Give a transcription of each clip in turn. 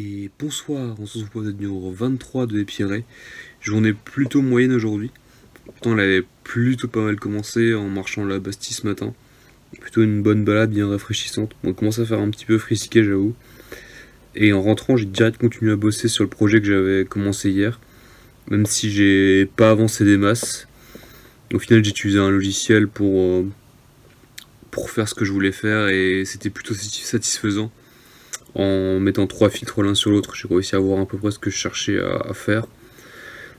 Et bonsoir, on se retrouve pour le numéro 23 de Épiré. Journée plutôt moyenne aujourd'hui. Pourtant elle avait plutôt pas mal commencé en marchant la Bastille ce matin. Plutôt une bonne balade bien rafraîchissante. On commence à faire un petit peu frissiqué, j'avoue. Et en rentrant, j'ai direct continué à bosser sur le projet que j'avais commencé hier. Même si j'ai pas avancé des masses. Au final j'ai utilisé un logiciel pour faire ce que je voulais faire et c'était plutôt satisfaisant. En mettant trois filtres l'un sur l'autre, j'ai réussi à voir à peu près ce que je cherchais à faire.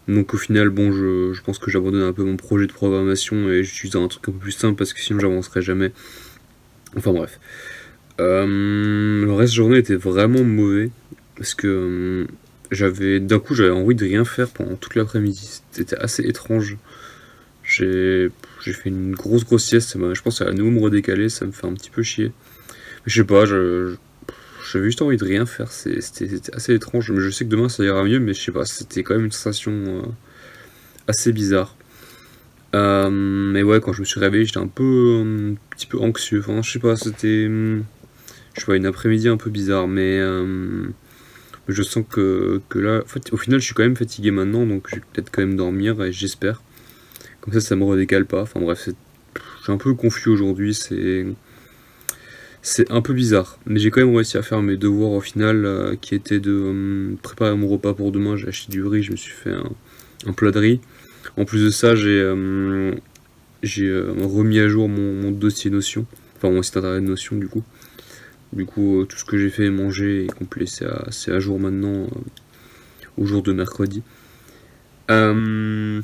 Donc au final, bon, je pense que j'abandonne un peu mon projet de programmation et j'utilise un truc un peu plus simple parce que sinon j'avancerai jamais. Enfin bref. Le reste de la journée était vraiment mauvais parce que d'un coup j'avais envie de rien faire pendant toute l'après-midi. C'était assez étrange. J'ai fait une grosse sieste, je pense que ça va à nouveau me redécaler, ça me fait un petit peu chier. Mais je sais pas, j'avais juste envie de rien faire, c'était assez étrange. Mais je sais que demain ça ira mieux, mais je sais pas, c'était quand même une sensation assez bizarre. Mais ouais, quand je me suis réveillé, j'étais un petit peu anxieux. Enfin, je sais pas, je sais pas, une après-midi un peu bizarre, mais je sens que là, en fait, au final, je suis quand même fatigué maintenant, donc je vais peut-être quand même dormir, et j'espère. Comme ça me redécale pas. Enfin bref, je suis un peu confus aujourd'hui, c'est un peu bizarre, mais j'ai quand même réussi à faire mes devoirs au final, qui étaient de préparer mon repas pour demain. J'ai acheté du riz, je me suis fait un plat de riz. En plus de ça, j'ai remis à jour mon dossier Notion, enfin mon site internet Notion du coup. Du coup, tout ce que j'ai fait et mangé est complet, c'est à jour maintenant, au jour de mercredi. Euh,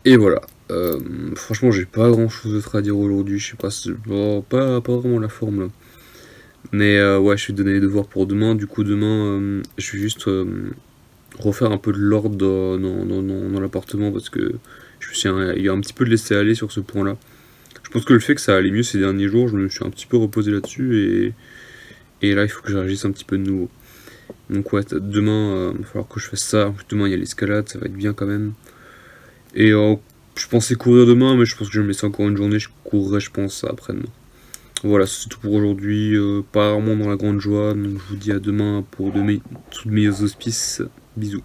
et voilà. Franchement, j'ai pas grand chose d'autre à dire aujourd'hui. Je sais pas, bon, pas vraiment la forme là. Mais ouais, je vais donner les devoirs pour demain. Du coup, demain, je vais juste refaire un peu de l'ordre dans l'appartement parce que il y a un petit peu de laisser aller sur ce point-là. Je pense que le fait que ça allait mieux ces derniers jours, je me suis un petit peu reposé là-dessus et là, il faut que je réagisse un petit peu de nouveau. Donc ouais, demain, il va falloir que je fasse ça. En plus, demain, il y a l'escalade, ça va être bien quand même. Et je pensais courir demain, mais je pense que je vais me laisser encore une journée. Je courrai, je pense, après-demain. Voilà, c'est tout pour aujourd'hui. Pas vraiment dans la grande joie. Donc je vous dis à demain pour sous de meilleurs auspices. Bisous.